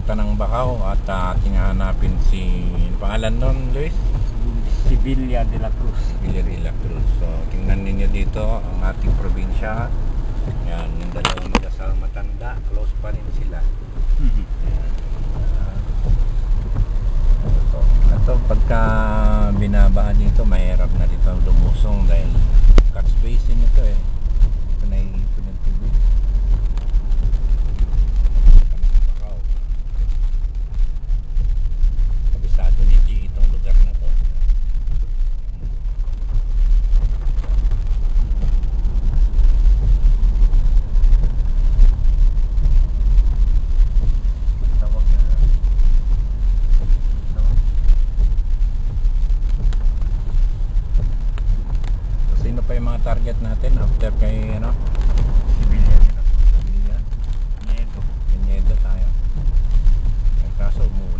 papunta ng Bacau at ating hanapin si pangalan nun, Luis? Si Villa de la Cruz. Villa de la Cruz. So tingnan ninyo dito ang ating probinsya. Yan, yung dalawang mag-asal matanda, close pa rin sila. Yan. Ito pagka binabaan dito, mahirap na dito lumusong dahil catch basin ito eh. Ito na ipon ng tubig. Kabisado ni G itong lugar na to. Sino pa yung mga target natin after kay ano? Villa. Pinedo tayo. Kaso umuulan.